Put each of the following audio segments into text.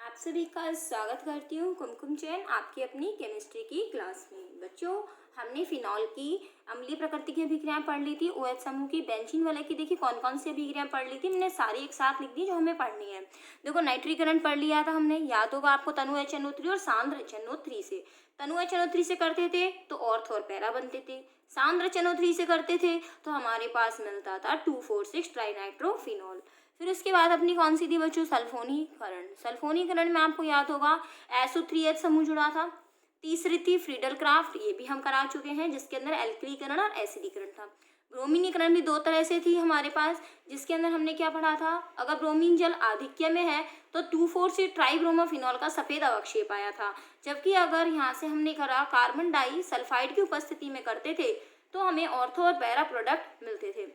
आप सभी का स्वागत करती हूँ कुमकुम जैन आपकी अपनी केमिस्ट्री की क्लास में। बच्चों, हमने फिनॉल की अम्लीय प्रकृति की अभिक्रियाएं पढ़ ली थी। OH समूह की बेंजीन वाले की देखिए कौन कौन सी अभिक्रियाएं पढ़ ली थी। हमने सारी एक साथ लिख दी जो हमें पढ़नी है। देखो, नाइट्रीकरण पढ़ लिया था हमने, याद होगा आपको, तनु HNO3 और सांद्र HNO3 से। तनु HNO3 से करते थे तो ऑर्थ और पैरा बनते थे, सांद्र HNO3 से करते थे तो हमारे पास मिलता था 2,4,6 ट्राइनाइट्रोफिनॉल। फिर उसके बाद अपनी कौन सी थी बच्चों, सल्फोनीकरण। सल्फोनीकरण में आपको याद होगा SO3H समूह जुड़ा था। तीसरी थी फ्रीडल क्राफ्ट, ये भी हम करा चुके हैं, जिसके अंदर एल्किलीकरण और एसिडीकरण था। ब्रोमीनीकरण भी दो तरह से थी हमारे पास, जिसके अंदर हमने क्या पढ़ा था, अगर ब्रोमीन जल आधिक्य में है तो 2,4 ट्राइब्रोमोफिनॉल का सफेद अवक्षेप आया था। जबकि अगर यहाँ से हमने करा कार्बन डाई सल्फाइड की उपस्थिति में करते थे तो हमें ऑर्थो और पैरा प्रोडक्ट मिलते थे।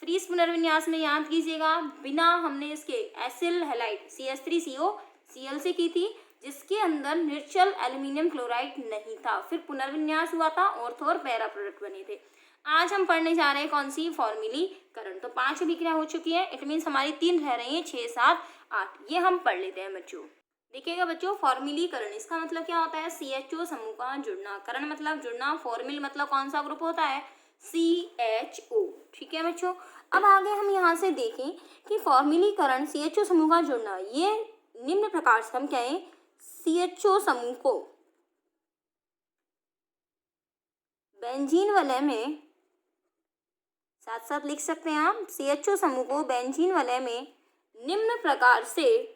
फ्रीज पुनर्विन्यास में याद कीजिएगा, बिना हमने इसके एसिल हैलाइड CH3COCl से की थी, जिसके अंदर निर्जल एल्यूमिनियम क्लोराइड नहीं था। फिर पुनर्विन्यास हुआ था, ऑर्थो और पैरा प्रोडक्ट बने थे। आज हम पढ़ने जा रहे हैं कौन सी, फॉर्म्युलीकरण। तो 5 अभिक्रिया हो चुकी है, इट मीन्स हमारी 3 रह रही है, 6, 7, 8। ये हम पढ़ लेते हैं बच्चों। देखिएगा बच्चों, फॉर्म्युलीकरण इसका मतलब क्या होता है, CHO समूह का जुड़ना। करण मतलब जुड़ना, फॉर्म्युल मतलब कौन सा ग्रुप होता है, CHO। ठीक है बच्चों, अब आगे हम यहाँ से देखें कि फॉर्म्युलीकरण CHO समूह का जुड़ना, ये निम्न प्रकार से हम कहें CHO समूह को बेंजीन वलय में, साथ साथ लिख सकते हैं आप, CHO समूह को बेंजीन वलय में निम्न प्रकार से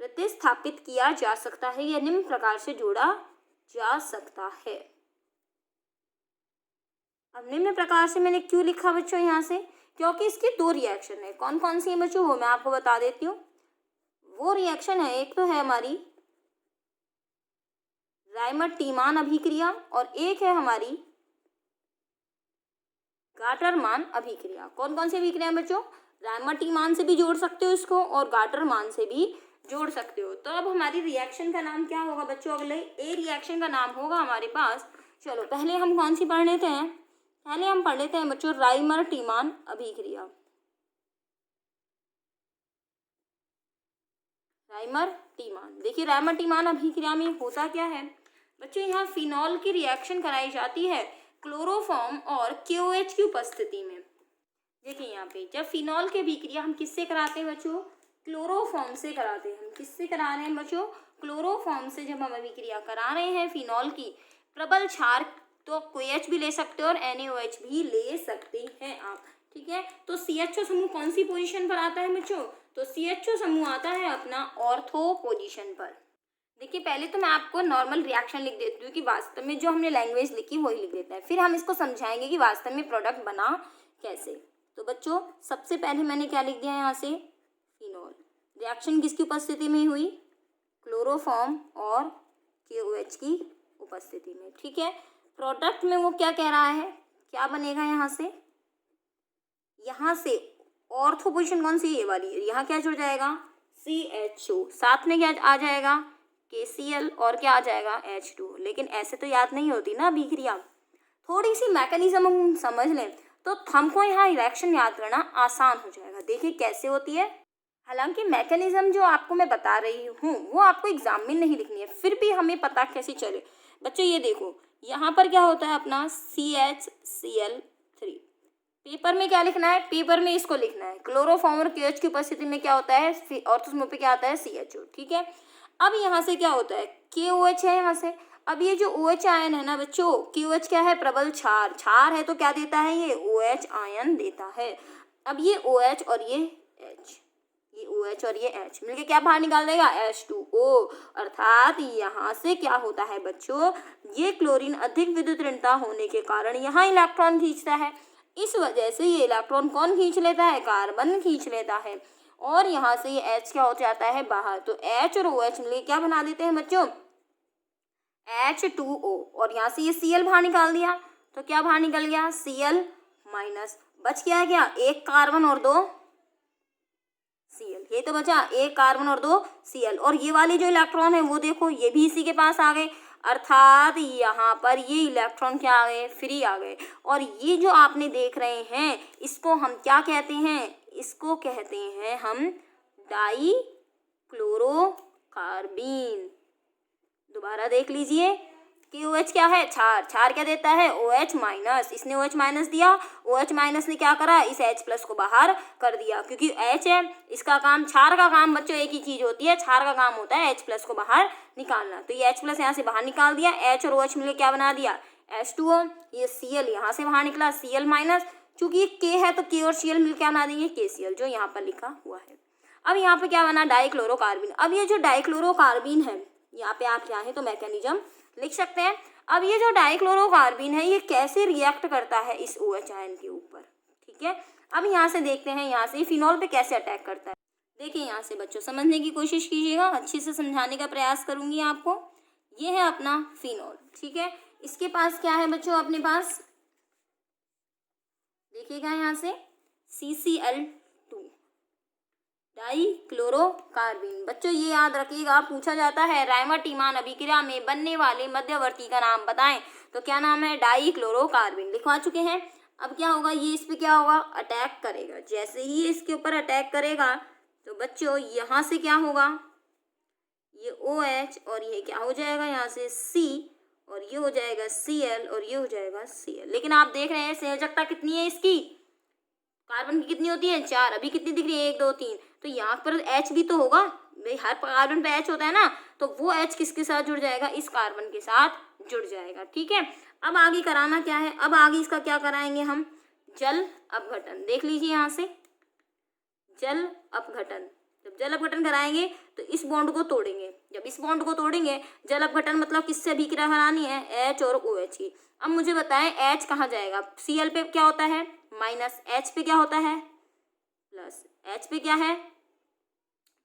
प्रतिस्थापित किया जा सकता है या निम्न प्रकार से जोड़ा जा सकता है। अब निम्न प्रकार से मैंने क्यों लिखा बच्चों यहाँ से, क्योंकि इसकी 2 रिएक्शन है। कौन कौन सी है बच्चों, वो मैं आपको बता देती हूँ। वो रिएक्शन है, एक तो है हमारी रायमर-टीमान अभिक्रिया और एक है हमारी गाटरमान अभिक्रिया। कौन कौन सी अभिक्रिया बच्चों, रायमर-टीमान से भी जोड़ सकते हो इसको और गाटरमान से भी जोड़ सकते हो। तो अब हमारी रिएक्शन का नाम क्या होगा बच्चों, अगले ए रिएक्शन का नाम होगा हमारे पास, चलो पहले हम कौन सी पढ़ लेते हैं, पहले हम पढ़ लेते हैं बच्चों रायमर-टीमान अभिक्रिया। रायमर-टीमान, देखिए रायमर-टीमान अभिक्रिया में होता क्या है बच्चों, यहाँ फिनॉल की रिएक्शन कराई जाती है क्लोरोफॉर्म और KOH की उपस्थिति में। देखिए यहाँ पे जब फिनॉल की अभिक्रिया हम किससे कराते हैं बच्चों, क्लोरोफॉर्म से कराते हैं। हम किससे करा रहे हैं बच्चों, क्लोरोफॉर्म से। जब हम अभिक्रिया करा रहे हैं फिनॉल की, प्रबल क्षार तो KOH भी ले सकते हो और NaOH भी ले सकते हैं आप। ठीक है, तो CHO समूह कौन सी पोजीशन पर आता है बच्चों, तो CHO समूह आता है अपना ऑर्थो पोजीशन पर। देखिए पहले तो मैं आपको नॉर्मल रिएक्शन लिख देती हूँ कि वास्तव में जो हमने लैंग्वेज लिखी वही लिख देते हैं, फिर हम इसको समझाएंगे कि वास्तव में प्रोडक्ट बना कैसे। तो बच्चों सबसे पहले मैंने क्या लिख दिया यहाँ से, फिनॉल। रिएक्शन किसकी उपस्थिति में हुई, क्लोरोफॉर्म और KOH की उपस्थिति में। ठीक है, प्रोडक्ट में वो क्या कह रहा है, क्या बनेगा यहाँ से ऑर्थो पोजीशन कौन सी, ये वाली, यहाँ क्या जुड़ जाएगा, CHO, साथ में क्या आ जाएगा, KCl और क्या आ जाएगा, H2। लेकिन ऐसे तो याद नहीं होती ना अभिक्रिया, थोड़ी सी मैकेनिज्म हम समझ लें तो हमको यहाँ रिएक्शन याद करना आसान हो जाएगा। देखिए कैसे होती है, हालांकि मैकेनिज्म जो आपको मैं बता रही हूँ वो आपको एग्जाम में नहीं लिखनी है, फिर भी हमें पता कैसे चले। बच्चों ये देखो यहाँ पर क्या होता है अपना CHCl3, पेपर में क्या लिखना है, पेपर में इसको लिखना है, क्लोरोफॉर्म और KOH की उपस्थिति में क्या होता है, ऑर्थो समूह पे क्या आता है, CHO। ठीक है, अब यहाँ से क्या होता है, KOH है यहाँ से। अब ये जो OH आयन है ना बच्चों, KOH क्या है, प्रबल क्षार, क्षार है तो क्या देता है, ये OH आयन देता है। अब ये OH और ये H, ये OH और ये H मिलके क्या बाहर निकाल देगा, H2O। अर्थात यहाँ से क्या होता है बच्चों, ये क्लोरीन अधिक विद्युत ऋणता होने के कारण यहाँ इलेक्ट्रॉन खींचता है, इस वजह से ये इलेक्ट्रॉन कौन खींच लेता है, कार्बन खींच लेता है, और यहाँ से ये H क्या हो जाता है बाहर। तो H और OH मिलके क्या बना देते हैं बच्चों, H2O। और यहाँ से ये Cl बाहर निकाल दिया तो क्या बाहर निकल गया, Cl माइनस, बच क्या है, क्या, एक कार्बन और 2 Cl, ये तो बचा एक कार्बन और 2 Cl। और ये वाली जो इलेक्ट्रॉन है वो देखो ये भी इसी के पास आ गए। अर्थात यहाँ पर ये इलेक्ट्रॉन क्या आ गए, फ्री आ गए। और ये जो आपने देख रहे हैं इसको हम क्या कहते हैं, इसको कहते हैं हम डाई क्लोरोकार्बीन। दोबारा देख लीजिए कि OH क्या है, क्षार। क्षार क्या देता है, OH माइनस। इसने OH माइनस दिया, OH माइनस ने क्या करा, इस H प्लस को बाहर कर दिया, क्योंकि H है, इसका काम, क्षार का काम बच्चों एक ही चीज होती है, क्षार का काम होता है H प्लस को बाहर निकालना। तो ये H प्लस यहाँ से बाहर निकाल दिया, H और OH मिलकर क्या बना दिया, H2O। ये Cl यहाँ से बाहर निकला, Cl माइनस। चूंकि ये K है तो K और Cl मिलकर क्या बना देंगे, KCl, जो यहाँ पर लिखा हुआ है। अब यहाँ पे क्या बना, डाइक्लोरोकार्बीन। अब ये जो डाइक्लोरोकार्बीन है, यहाँ पे आप चाहें तो मैकेनिज्म लिख सकते हैं। अब ये जो डाइक्लोरोकार्बीन है ये कैसे रिएक्ट करता है इस OH आयन के ऊपर, ठीक है। अब यहाँ से देखते हैं, यहाँ से फिनॉल पे कैसे अटैक करता है। देखिए यहाँ से बच्चों समझने की कोशिश कीजिएगा, अच्छे से समझाने का प्रयास करूंगी आपको। ये है अपना फिनॉल, ठीक है। इसके पास क्या है बच्चों, अपने पास देखिएगा यहाँ से CCl2 डाइक्लोरोकार्बीन। बच्चों ये याद रखिएगा, पूछा जाता है रायमाटिमान अभिक्रिया में बनने वाले मध्यवर्ती का नाम बताएं, तो क्या नाम है, डाइक्लोरोकार्बीन। लिखवा चुके हैं। अब क्या होगा, ये इस पे क्या होगा, अटैक करेगा। जैसे ही इसके ऊपर अटैक करेगा तो बच्चों यहाँ से क्या होगा, ये OH और ये क्या हो जाएगा यहाँ से C, और ये हो जाएगा Cl और ये हो जाएगा Cl। लेकिन आप देख रहे हैं संयोजकता कितनी है इसकी, कार्बन की कितनी होती है, 4। अभी कितनी दिख रही है, 1 2 3। तो यहाँ पर H भी तो होगा भाई, हर कार्बन पे H होता है ना, तो वो H किसके साथ जुड़ जाएगा, इस कार्बन के साथ जुड़ जाएगा, ठीक है। अब आगे कराना क्या है, अब आगे इसका क्या कराएंगे हम, जल अपघटन। देख लीजिए यहाँ से जल अपघटन। जब जल अपघटन कराएंगे तो इस बॉन्ड को तोड़ेंगे। जब इस बॉन्ड को तोड़ेंगे, जल अपघटन मतलब किससे अभिक्रिया करानी है, H और OH की। अब मुझे बताएं H कहाँ जाएगा, Cl पे क्या होता है माइनस, H पे क्या होता है प्लस, H पे क्या है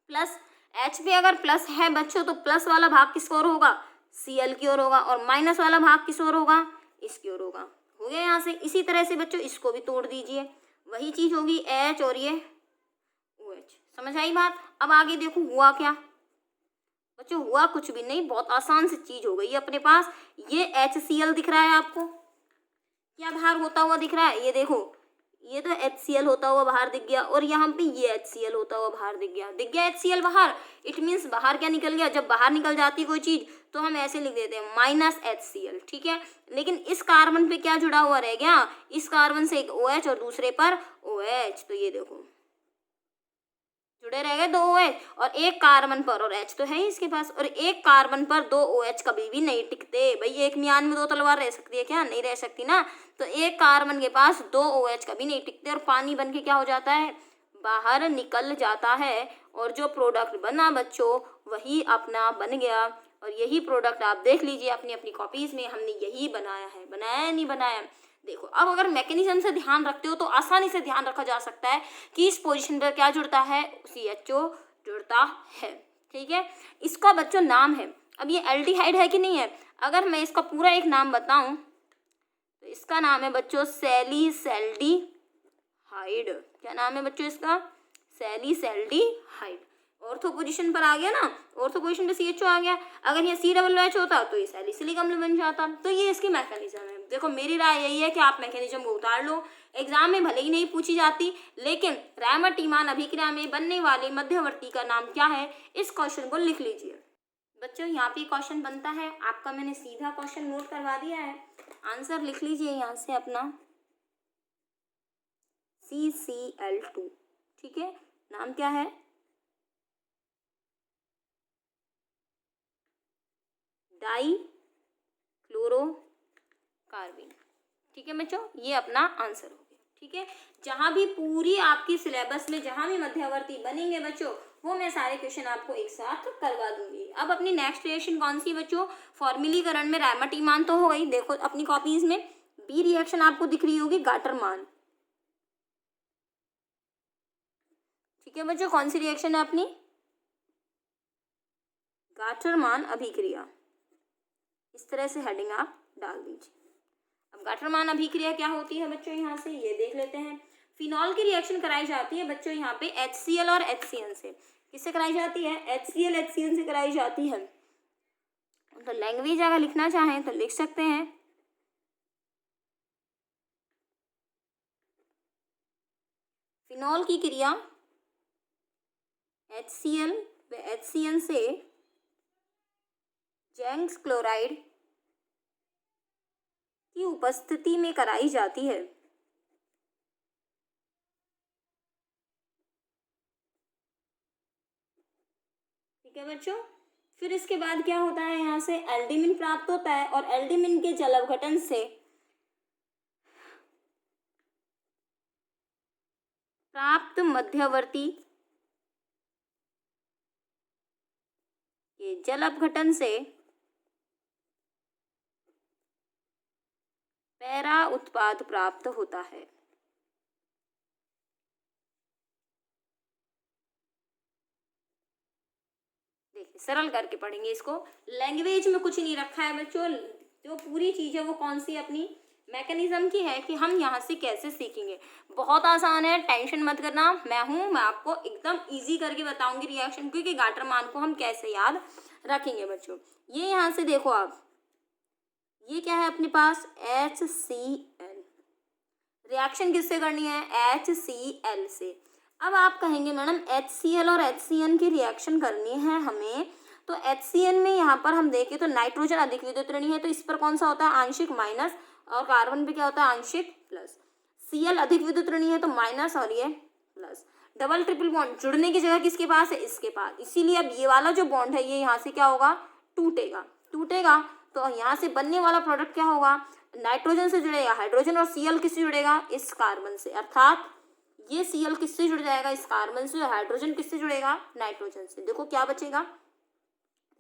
प्लस। H पे अगर प्लस है बच्चों तो प्लस वाला भाग किस ओर होगा, Cl की ओर होगा, और माइनस वाला भाग किस ओर होगा, इसकी ओर होगा। हो गया यहाँ से। इसी तरह से बच्चों इसको भी तोड़ दीजिए, वही चीज होगी, H और ये OH। समझ आई बात। अब आगे देखो हुआ क्या बच्चों, हुआ कुछ भी नहीं, बहुत आसान सी चीज हो गई अपने पास। ये HCl दिख रहा है आपको, क्या बाहर होता हुआ दिख रहा है, ये देखो, ये तो HCl होता हुआ बाहर दिख गया, और यहाँ पे ये HCl होता हुआ बाहर दिख गया HCl बाहर। इट मीन्स बाहर क्या निकल गया, जब बाहर निकल जाती कोई चीज तो हम ऐसे लिख देते हैं माइनस HCl, ठीक है। लेकिन इस कार्बन पे क्या जुड़ा हुआ रह गया, इस कार्बन से एक OH और दूसरे पर OH। तो ये देखो जुड़े रह गए 2 OH, और एक कार्बन पर, और H तो है ही इसके पास, और एक कार्बन पर 2 OH कभी भी नहीं टिकते। भाई एक म्यान में 2 तलवार रह सकती है क्या, नहीं रह सकती ना। तो एक कार्बन के पास 2 OH कभी नहीं टिकते, और पानी बन के क्या हो जाता है, बाहर निकल जाता है। और जो प्रोडक्ट बना बच्चों वही अपना बन गया, और यही प्रोडक्ट आप देख लीजिए अपनी अपनी कॉपीज में, हमने यही बनाया है, बनाया या नहीं बनाया। देखो अब अगर मैकेनिज्म से ध्यान रखते हो तो आसानी से ध्यान रखा जा सकता है कि इस पोजीशन पर क्या जुड़ता है, CHO जुड़ता है, ठीक है। इसका बच्चों नाम है, अब ये एल्डिहाइड है कि नहीं है, अगर मैं इसका पूरा एक नाम बताऊं तो इसका नाम है बच्चों सैलिसैल्डिहाइड। क्या नाम है बच्चों इसका, सैलिसैल्डिहाइड। ऑर्थो पोजीशन पर आ गया ना, ऑर्थो पोजीशन पे CHO आ गया। अगर ये COOH होता तो ये सैलिसिलिक अम्ल बन जाता। तो ये इसकी मैकेनिज्म है। देखो मेरी राय यही है कि आप मैकेनिज्म को उतार लो, एग्जाम में भले ही नहीं पूछी जाती, लेकिन रायमाटिमान अभिक्रिया में बनने वाले मध्यवर्ती का नाम क्या है, इस क्वेश्चन को लिख लीजिए। बच्चों यहाँ पे क्वेश्चन बनता है आपका, मैंने सीधा क्वेश्चन नोट करवा दिया है, आंसर लिख लीजिए यहाँ से अपना CCl2, ठीक है। नाम क्या है, डाइक्लोरोकार्बीन, ठीक है बच्चों। ये अपना आंसर हो गया, ठीक है। जहां भी पूरी आपकी सिलेबस में जहां भी मध्यवर्ती बनेंगे बच्चों, वो मैं सारे क्वेश्चन आपको एक साथ करवा दूंगी। अब अपनी नेक्स्ट रिएक्शन कौन सी बच्चों, फॉर्म्युलीकरण में रायमाटिमान तो हो गई। देखो अपनी कॉपीज में बी रिएक्शन आपको दिख रही होगी, गाटरमान, ठीक है बच्चों। कौन सी रिएक्शन है अपनी, गाटरमान अभिक्रिया। इस तरह से हेडिंग आप डाल दीजिए। अब गाटरमान अभिक्रिया क्या होती है बच्चों, यहाँ से ये देख लेते हैं। फिनॉल की रिएक्शन कराई जाती है बच्चों यहाँ पे HCl और HCN से। किससे कराई जाती है, HCl HCN से कराई जाती है। तो लैंग्वेज अगर लिखना चाहें तो लिख सकते हैं। फिनॉल की क्रिया HCl व HCN से जिंक क्लोराइड की उपस्थिति में कराई जाती है। ठीक है बच्चों, फिर इसके बाद क्या होता है, यहाँ से एल्डिमिन प्राप्त होता है और एल्डिमिन के जल अपघटन से प्राप्त मध्यवर्ती के जल अपघटन से पैरा उत्पाद प्राप्त होता है। देखिए सरल करके पढ़ेंगे इसको, लैंग्वेज में कुछ नहीं रखा है बच्चों, जो पूरी चीज है वो कौन सी अपनी मैकेनिज्म की है कि हम यहाँ से कैसे सीखेंगे। बहुत आसान है, टेंशन मत करना, मैं आपको एकदम इजी करके बताऊंगी रिएक्शन क्योंकि गाटर मान को हम कैसे याद रखेंगे बच्चों। ये यहाँ से देखो आप, ये क्या है अपने पास HCl, रिएक्शन किससे करनी है, HCl से। अब आप कहेंगे मैडम HCl और HCN की रिएक्शन करनी है हमें, तो HCN में यहाँ पर हम देखें तो नाइट्रोजन अधिक विद्युत ऋणी है, तो इस पर कौन सा होता है आंशिक माइनस, और कार्बन पे क्या होता है आंशिक प्लस। Cl अधिक विद्युत ऋणी है तो माइनस और ये प्लस। डबल ट्रिपल बॉन्ड जुड़ने की जगह किसके पास है, इसके पास, इसीलिए अब ये वाला जो बॉन्ड है ये यहाँ से क्या होगा, टूटेगा। तो यहाँ से बनने वाला प्रोडक्ट क्या होगा, नाइट्रोजन से जुड़ेगा हाइड्रोजन, और Cl किससे जुड़ेगा, इस कार्बन से, अर्थात ये Cl किससे जुड़ जाएगा, इस कार्बन से, और हाइड्रोजन किससे जुड़ेगा, नाइट्रोजन से। देखो क्या बचेगा,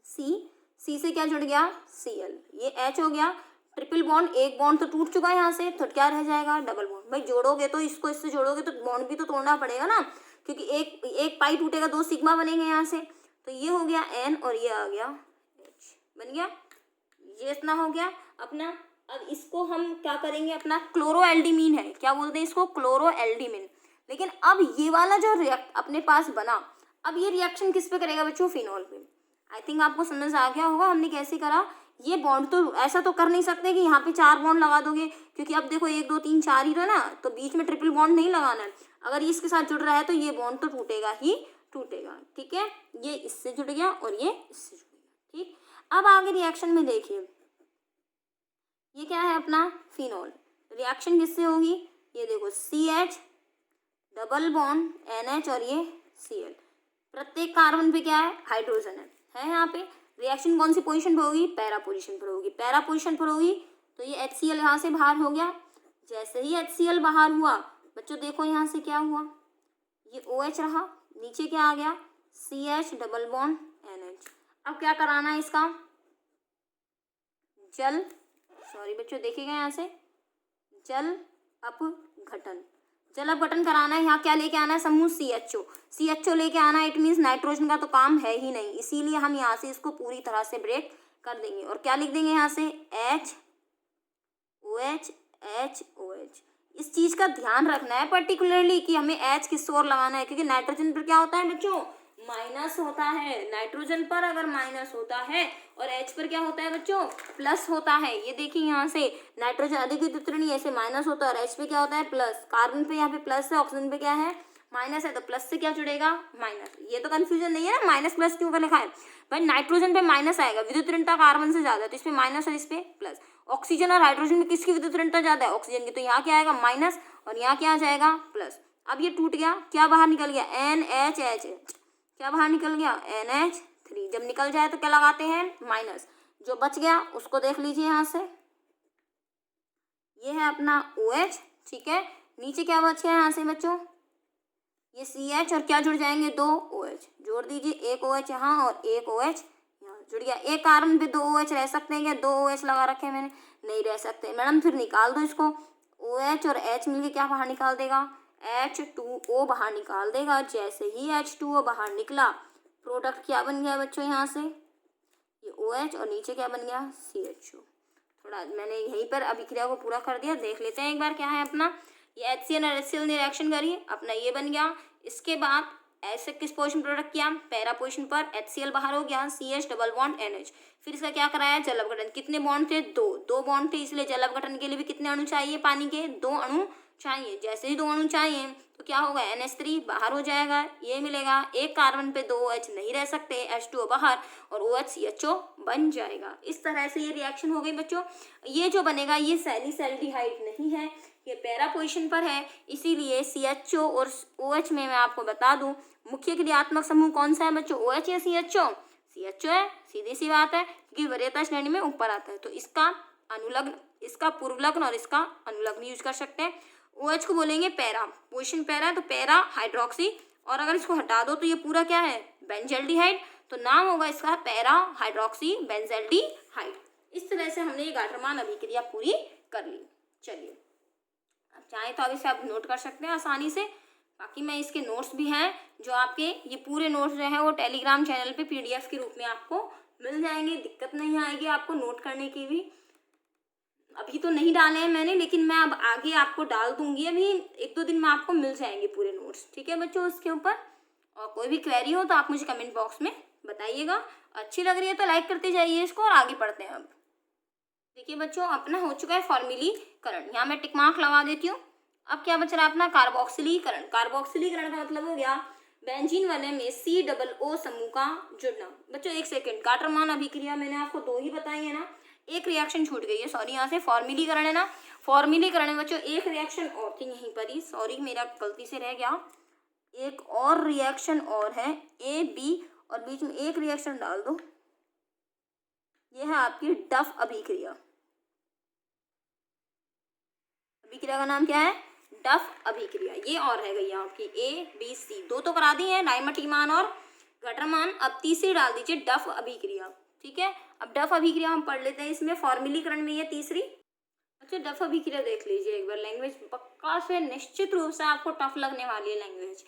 C से क्या जुड़ गया, Cl, ये H हो गया, ट्रिपल बॉन्ड, एक बॉन्ड तो टूट चुका है यहाँ से, तो क्या रह जाएगा, डबल बॉन्ड। भाई जोड़ोगे तो इसको इससे जोड़ोगे तो बॉन्ड भी तो तोड़ना पड़ेगा ना, क्योंकि एक पाई टूटेगा, 2 सिग्मा बनेंगे यहाँ से, तो ये हो गया N और ये आ गया H, बन गया, ये इतना हो गया अपना। अब इसको हम क्या करेंगे, अपना क्लोरोएल्डिमीन है, क्या बोलते हैं इसको, क्लोरोएल्डिमीन। लेकिन अब ये वाला जो रिएक्ट अपने पास बना, अब ये रिएक्शन किस पे करेगा बच्चों, फिनॉल पे। आई थिंक आपको समझ आ गया होगा हमने कैसे करा। ये बॉन्ड तो ऐसा तो कर नहीं सकते कि यहाँ पे 4 बॉन्ड लगा दोगे, क्योंकि अब देखो 1 2 3 4 ही ना, तो बीच में ट्रिपल बॉन्ड नहीं लगाना है। अगर ये इसके साथ जुड़ रहा है तो ये बॉन्ड तो टूटेगा ही टूटेगा। ठीक है, ये इससे जुड़ गया और ये इससे जुड़ गया। ठीक, अब आगे रिएक्शन में देखिए, ये क्या है अपना फिनॉल, रिएक्शन किससे होगी, ये देखो CH डबल बॉन्ड NH और ये Cl, प्रत्येक कार्बन पे क्या है, हाइड्रोजन है यहाँ पे। रिएक्शन कौन सी पोजीशन पर होगी, पैरा पोजीशन पर होगी। पैरा पोजीशन पर होगी तो ये HCl यहाँ से बाहर हो गया। जैसे ही HCl बाहर हुआ बच्चों देखो यहाँ से क्या हुआ, ये OH रहा, नीचे क्या आ गया, CH डबल बॉन्ड NH। अब क्या कराना है इसका, जल, सॉरी बच्चों देखिएगा यहाँ से, जल अपघटन, जल अपघटन कराना है। यहाँ क्या लेके आना है, समूह CHO लेके आना है। इट मीन्स नाइट्रोजन का तो काम है ही नहीं, इसीलिए हम यहाँ से इसको पूरी तरह से ब्रेक कर देंगे और क्या लिख देंगे यहाँ से, HOH। इस चीज का ध्यान रखना है पर्टिकुलरली कि हमें H किस ओर लगाना है, क्योंकि नाइट्रोजन पर क्या होता है बच्चों, माइनस होता है। नाइट्रोजन पर अगर माइनस होता है और H पर क्या होता है बच्चों, प्लस होता है। ये देखिए यहाँ से नाइट्रोजन अधिक विद्युत ऋणी ऐसे माइनस होता है और H पे क्या होता है प्लस। कार्बन पे यहाँ पे प्लस है, ऑक्सीजन पे क्या है माइनस है, तो प्लस से क्या जुड़ेगा माइनस। ये तो कंफ्यूजन नहीं है ना, माइनस प्लस क्यों का लिखा है भाई, नाइट्रोजन पे माइनस आएगा, विद्युत ऋणता कार्बन से ज्यादा है तो इस पे माइनस और इस पे प्लस। ऑक्सीजन और हाइड्रोजन में किसकी विद्युत ऋणता ज्यादा है, ऑक्सीजन की, तो यहाँ क्या आएगा माइनस और यहाँ क्या आ जाएगा प्लस। अब ये टूट गया, क्या बाहर निकल गया, NHH, क्या बाहर निकल गया NH3। जब निकल जाए तो क्या लगाते हैं माइनस, जो बच गया उसको देख लीजिए यहाँ से, ये है अपना OH। ठीक है, नीचे क्या बच गया यहाँ से बच्चों, ये CH और क्या जुड़ जाएंगे 2 OH, जोड़ दीजिए, एक OH यहाँ और एक OH यहाँ जुड़ गया। एक कार्बन पे 2 OH रह सकते हैं क्या, 2 OH लगा रखे हैं मैंने, नहीं रह सकते मैडम, फिर निकाल दो इसको। OH और H मिलके क्या बाहर निकाल देगा, H2O बाहर निकाल देगा। जैसे ही H2O बाहर निकला प्रोडक्ट क्या बन गया बच्चों, यहाँ से ये OH और नीचे क्या बन गया CHO। थोड़ा मैंने यहीं पर अभिक्रिया को पूरा कर दिया, देख लेते हैं एक बार क्या है अपना। ये HCl और HCl ने रिएक्शन करी, अपना ये बन गया। इसके बाद ऐसे किस पोजीशन पर रख किया, पैरा पोजीशन पर, HCl बाहर हो गया, CH डबल बॉन्ड NH। फिर इसका क्या कराया, जल अपघटन। कितने बॉन्ड थे, दो बॉन्ड थे, इसलिए जल अपघटन के लिए भी कितने अणु चाहिए, पानी के 2 अणु चाहिए। जैसे ही 2 अणु चाहिए तो क्या होगा, NH3 बाहर हो जाएगा, ये मिलेगा। एक कार्बन पे 2 OH नहीं रह सकते, H2O बाहर और OH CHO बन जाएगा। इस तरह से ये रिएक्शन हो गई बच्चों। ये जो बनेगा ये सैलिसैल्डिहाइड नहीं है, ये पैरा पोजीशन पर है, इसीलिए CHO और OH में मैं आपको बता दूं मुख्य क्रियात्मक समूह कौन सा है बच्चों, OH या CHO? CHO है, सीधी सी बात है, क्योंकि वरीयता श्रेणी में ऊपर आता है। तो इसका अनुलग्न, इसका पूर्वलग्न और इसका अनुलग्न यूज कर सकते हैं। OH को बोलेंगे पैरा, पोजीशन पैरा है तो पैरा हाइड्रोक्सी, और अगर इसको हटा दो तो ये पूरा क्या है, बेंजल्डिहाइड, तो नाम होगा इसका पैरा हाइड्रोक्सी बेंजल्डिहाइड। इस तरह से हमने ये गाटरमान अभिक्रिया पूरी कर ली। चलिए अब चाहे तो अब इसे आप नोट कर सकते हैं आसानी से। बाकी मैं इसके नोट्स भी हैं जो आपके, ये पूरे नोट्स जो है वो टेलीग्राम चैनल पे PDF के रूप में आपको मिल जाएंगे, दिक्कत नहीं आएगी आपको नोट करने की भी। अभी तो नहीं डाले हैं मैंने, लेकिन मैं अब आगे आपको डाल दूंगी, अभी 1-2 दिन में आपको मिल जाएंगे पूरे नोट्स, ठीक है बच्चों। उसके ऊपर और कोई भी क्वेरी हो तो आप मुझे कमेंट बॉक्स में बताइएगा। अच्छी लग रही है तो लाइक करते जाइए इसको, और आगे पढ़ते हैं। अब देखिए बच्चों, अपना हो चुका है फॉर्म्युलीकरण, यहाँ मैं टिक मार्क लगा देती हूँ। अब क्या बच रहा है अपना, कार्बोक्सिलीकरण। कार्बोक्सिलीकरण का मतलब हो गया बेंजीन वाले में COO समूह का जुड़ना। बच्चों एक सेकंड, गाटरमान अभिक्रिया मैंने आपको 2 ही बताई है ना, एक रिएक्शन छूट गई है, सॉरी, यहाँ से फॉर्म्युलीकरण है ना, फॉर्म्युलीकरण है बच्चों, एक रिएक्शन और थी यहीं पर ही, सॉरी मेरा गलती से रह गया। एक और रिएक्शन और है AB, और बीच में एक रिएक्शन डाल दो, यह है आपकी डफ अभिक्रिया। अभिक्रिया का नाम क्या है, डफ अभिक्रिया। ये और है गई आपकी ABC, 2 तो करा दी है, डाइमटीमान और गटरमान। अब तीसरी डाल दीजिए डफ अभिक्रिया, ठीक है। अब डफ अभिक्रिया हम पढ़ लेते हैं, इसमें फॉर्म्युलीकरण में ये तीसरी। अच्छा डफ अभिक्रिया देख लीजिए एक बार, लैंग्वेज पक्का से निश्चित रूप से आपको टफ लगने वाली है लैंग्वेज।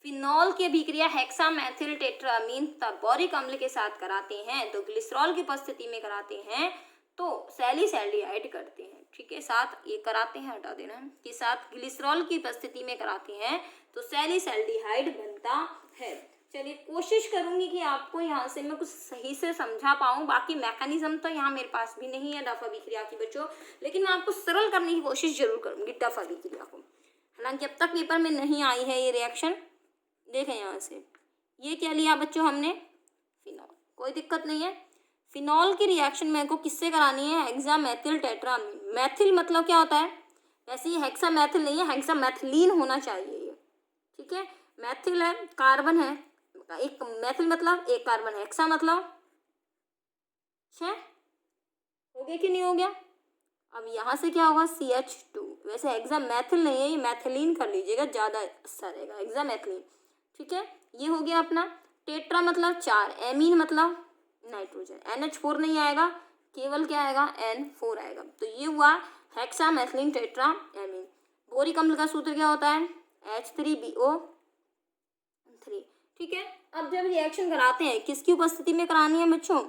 फिनॉल की अभिक्रिया हेक्सामेथिल टेट्रामीन बोरिक अम्ल के साथ कराते हैं तो ग्लिसरॉल की उपस्थिति में कराते हैं तो सैलिसैल्डिहाइड करते हैं, ठीक है। साथ ये कराते हैं, हटा देना, के साथ ग्लिसरॉल की उपस्थिति में कराते हैं तो सैलिसैल्डिहाइड बनता है। चलिए कोशिश करूंगी कि आपको यहाँ से मैं कुछ सही से समझा पाऊँ। बाकी मैकेनिज्म तो यहाँ मेरे पास भी नहीं है डफ अभिक्रिया की बच्चों, लेकिन मैं आपको सरल करने की कोशिश जरूर करूंगी डफ अभिक्रिया को। हालांकि अब तक पेपर में नहीं आई है ये रिएक्शन। देखें यहाँ से, ये क्या लिया बच्चों हमने, फिनॉल, कोई दिक्कत नहीं है। फिनॉल की रिएक्शन मेरे को किससे करानी है, हेक्सामेथिल टेट्रामीन। मैथिल मतलब क्या होता है, वैसे ये हेक्सामेथिल नहीं है, हेक्सामेथिलीन होना चाहिए ये, ठीक है। मैथिल है, कार्बन है, एक मैथिल मतलब एक कार्बन है, हेक्सा मतलब 6, हो गया कि नहीं हो गया। अब यहाँ से क्या होगा CH2, वैसे हेक्सामेथिल नहीं है ये, मैथिलीन कर लीजिएगा, ज़्यादा अच्छा रहेगा, हेक्सामेथिलीन, ठीक है। ये हो गया अपना। टेट्रा मतलब 4, एमीन मतलब नाइट्रोजन, NH4 नहीं आएगा, केवल क्या आएगा N4 आएगा, तो ये हुआ हेक्सामेथिलीन टेट्रा एमीन। बोरिक अम्ल का सूत्र क्या होता है, H3BO3, ठीक है। अब जब रिएक्शन कराते हैं किसकी उपस्थिति में करानी है बच्चों,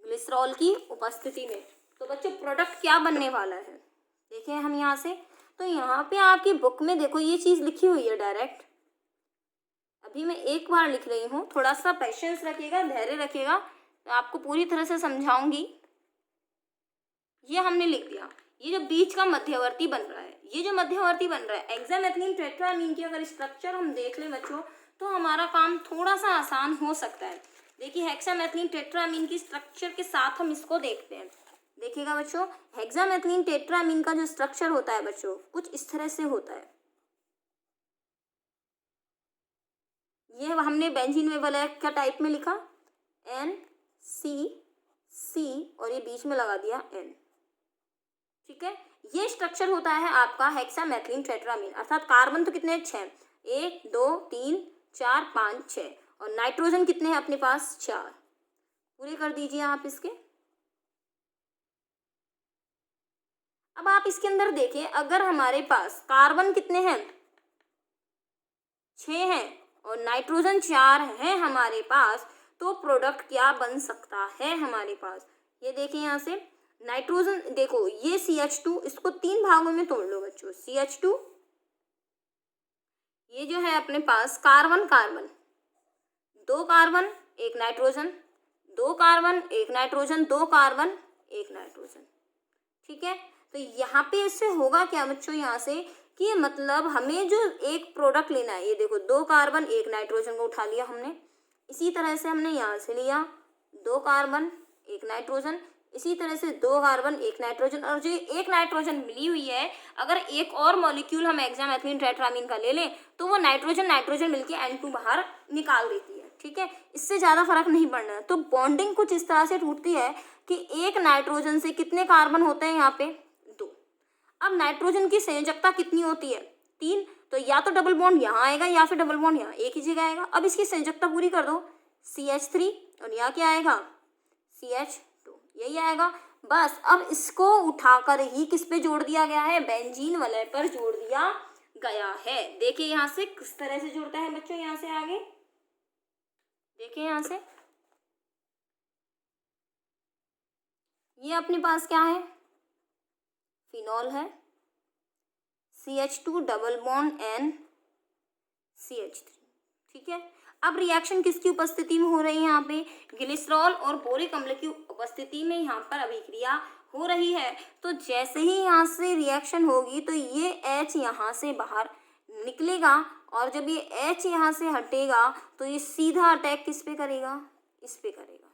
ग्लिसरॉल की उपस्थिति में। तो बच्चों प्रोडक्ट क्या बनने वाला है, देखें हम यहाँ से, तो यहाँ पे आपकी बुक में देखो ये चीज़ लिखी हुई है डायरेक्ट। अभी मैं एक बार लिख रही हूँ, थोड़ा सा पेशेंस रखिएगा, धैर्य रखिएगा, तो आपको पूरी तरह से समझाऊंगी। ये हमने लिख दिया, ये जो बीच का मध्यवर्ती बन रहा है, ये जो मध्यवर्ती बन रहा है हेक्सामेथिलीन टेट्रामीन की अगर स्ट्रक्चर हम देख लें बच्चों तो हमारा काम थोड़ा सा आसान हो सकता है। देखिए हेक्सामेथिलीन टेट्रामीन की स्ट्रक्चर के साथ हम इसको देखते हैं। देखिएगा बच्चों, हेक्सामेथिलीन टेट्रामीन का जो स्ट्रक्चर होता है बच्चों कुछ इस तरह से होता है। ये हमने बेंजीन में वाला क्या टाइप में लिखा, NCC, और ये बीच में लगा दिया N, ठीक है। ये स्ट्रक्चर होता है आपका हेक्सामेथिलीन टेट्रामीन, अर्थात कार्बन तो कितने 6, 1 2 3 4 5 6, और नाइट्रोजन कितने हैं अपने पास 4, पूरे कर दीजिए आप इसके। अब आप इसके अंदर देखें, अगर हमारे पास कार्बन कितने हैं 6 हैं और नाइट्रोजन 4 है हमारे पास, तो प्रोडक्ट क्या बन सकता है हमारे पास। ये देखिए यहाँ से नाइट्रोजन, देखो ये CH2, इसको 3 भागों में तोड़ लो बच्चों, CH2 ये जो है अपने पास carbon carbon, 2 carbon 1 nitrogen, 2 carbon 1 nitrogen, 2 carbon 1 nitrogen. ठीक है, तो यहाँ पे इससे होगा क्या बच्चों, यहाँ से कि मतलब हमें जो एक प्रोडक्ट लेना है, ये देखो 2 कार्बन 1 नाइट्रोजन को उठा लिया हमने, इसी तरह से हमने यहाँ से लिया 2 कार्बन 1 नाइट्रोजन, इसी तरह से 2 कार्बन 1 नाइट्रोजन, और जो 1 नाइट्रोजन मिली हुई है, अगर एक और मॉलिक्यूल हम हेक्सामेथिलीन टेट्रामीन का ले लें तो वो नाइट्रोजन नाइट्रोजन मिलके N2 बाहर निकाल देती है। ठीक है, इससे ज़्यादा फर्क नहीं पड़ना है। तो बॉन्डिंग कुछ इस तरह से टूटती है कि एक नाइट्रोजन से कितने कार्बन होते हैं यहाँ पे, 2। अब नाइट्रोजन की संयोजकता कितनी होती है, 3। तो या तो डबल बॉन्ड यहाँ आएगा या फिर डबल बॉन्ड यहाँ, एक ही जगह आएगा। अब इसकी संयोजकता पूरी कर दो, CH3, और यहाँ क्या आएगा, CH2, यही आएगा। बस अब इसको उठाकर ही किस पे जोड़ दिया गया है, बेंजीन वलय पर जोड़ दिया गया है। देखिए यहाँ से किस तरह से जुड़ता है बच्चों, यहाँ से आगे देखिए, यहाँ से ये अपने पास क्या है, फिनॉल है, CH2 double bond N CH3। ठीक है, अब रिएक्शन किसकी उपस्थिति में हो रही है, यहाँ पे ग्लिसरॉल और बोरिक अम्ल की उपस्थिति में यहाँ पर अभिक्रिया हो रही है। तो जैसे ही यहाँ से रिएक्शन होगी तो ये H यहाँ से बाहर निकलेगा, और जब ये H यहाँ से हटेगा तो ये सीधा अटैक किस पे करेगा, इस पे करेगा।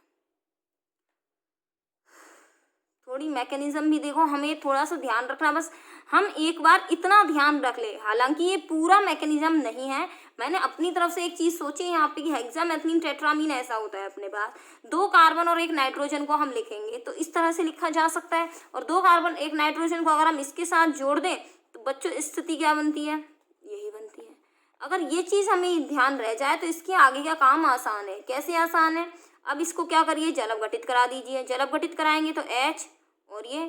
थोड़ी मैकेनिज्म भी देखो, हमें थोड़ा सा ध्यान रखना, बस हम एक बार इतना ध्यान रख ले, हालांकि ये पूरा मैकेनिज्म नहीं है, मैंने अपनी तरफ से एक चीज़ सोची यहाँ पे कि हेक्सामेथिलीन टेट्रामीन ऐसा होता है अपने पास, 2 कार्बन और 1 नाइट्रोजन को हम लिखेंगे तो इस तरह से लिखा जा सकता है, और 2 कार्बन 1 नाइट्रोजन को अगर हम इसके साथ जोड़ दें तो बच्चों स्थिति क्या बनती है, यही बनती है। अगर ये चीज़ हमें ध्यान रह जाए तो इसके आगे का काम आसान है। कैसे आसान है, अब इसको क्या करिए, जल अपघटित करा दीजिए। जल अपघटित कराएंगे तो H और ये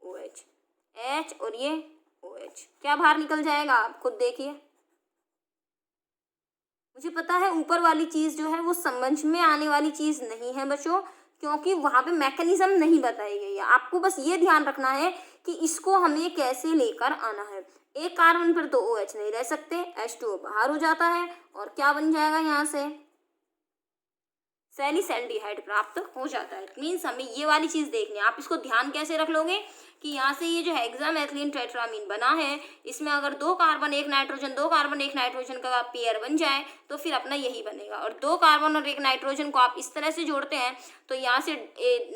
OH, H और ये OH, क्या बाहर निकल जाएगा, आप खुद देखिए। मुझे पता है ऊपर वाली चीज़ जो है वो समझ में आने वाली चीज़ नहीं है बच्चों, क्योंकि वहाँ पे मैकेनिज्म नहीं बताई गई है। आपको बस ये ध्यान रखना है कि इसको हमें कैसे लेकर आना है। एक कार्बन पर तो OH नहीं रह सकते, H2O बाहर हो जाता है, और क्या बन जाएगा यहाँ से, सैलिसैल्डिहाइड प्राप्त हो जाता है। मीन्स हमें ये वाली चीज़ देखनी है। आप इसको ध्यान कैसे रख लोगे कि यहाँ से ये जो हेक्सामेथिलीन टेट्रामीन बना है, इसमें अगर 2 कार्बन 1 नाइट्रोजन 2 कार्बन 1 नाइट्रोजन का पेयर बन जाए तो फिर अपना यही बनेगा, और 2 कार्बन और 1 नाइट्रोजन को आप इस तरह से जोड़ते हैं तो यहाँ से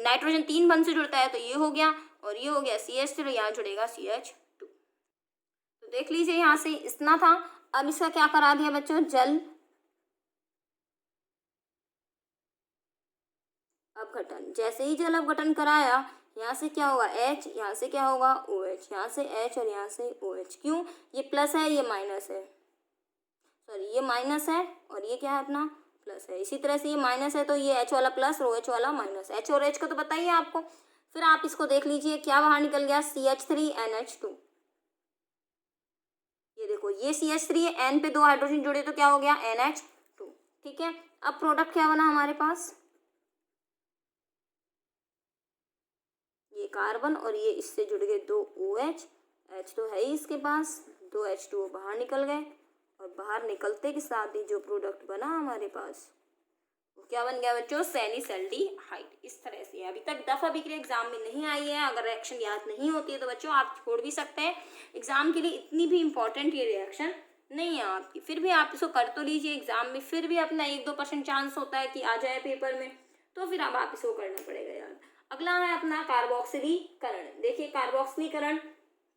नाइट्रोजन 3 बंध से जुड़ता है, तो ये हो गया और ये हो गया CH3, और यहाँ जुड़ेगा CH2। तो देख लीजिए यहाँ से इतना था। अब इसका क्या करा दिया बच्चों, जल अपघटन। जैसे ही जल अपघटन कराया, यहाँ से क्या होगा H, यहाँ से क्या होगा OH, यहाँ से H और यहाँ से OH। क्यों, ये प्लस है ये माइनस है, सॉरी ये माइनस है और ये क्या है अपना प्लस है। इसी तरह से ये माइनस है तो ये H वाला प्लस और OH वाला माइनस। H और H का तो पता ही है आपको। फिर आप इसको देख लीजिए क्या बाहर निकल गया, CH3NH2। ये देखो ये CH3 है, N पे 2 हाइड्रोजन जुड़े तो क्या हो गया NH2। ठीक है, अब प्रोडक्ट क्या बना हमारे पास, ये कार्बन और ये इससे जुड़ गए 2 OH, H तो है ही इसके पास, 2 H2O बाहर निकल गए, और बाहर निकलते के साथ ही जो प्रोडक्ट बना हमारे पास वो क्या बन गया बच्चों, सैलिसैल्डिहाइड। इस तरह से अभी तक दफा बिक्री एग्जाम में नहीं आई है। अगर रिएक्शन याद नहीं होती है तो बच्चों आप छोड़ भी सकते हैं, एग्जाम के लिए इतनी भी इम्पोर्टेंट ये रिएक्शन नहीं है आपकी। फिर भी आप इसको कर तो लीजिए, एग्जाम में फिर भी अपना 1-2% चांस होता है कि आ जाए पेपर में, तो फिर अब आप इसको करना पड़ेगा यार। अगला है अपना कार्बोक्सिलीकरण। देखिए कार्बोक्सिलीकरण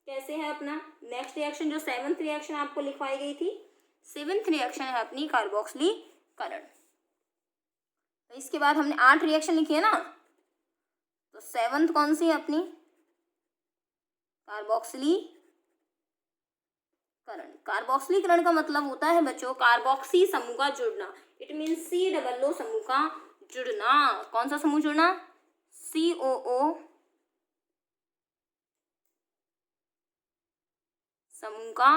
कैसे है अपना, नेक्स्ट रिएक्शन जो 7th रिएक्शन आपको लिखवाई गई थी, 7th रिएक्शन है अपनी कार्बोक्सिलीकरण। तो इसके बाद हमने 8 रिएक्शन लिखी है ना, तो 7th कौन सी है अपनी, कार्बोक्सिलीकरण। कार्बोक्सिलीकरण का मतलब होता है बच्चों कार्बोक्सी समूह का जुड़ना, इट मीन COO समूह का जुड़ना। कौन सा समूह जुड़ना, COO समूह का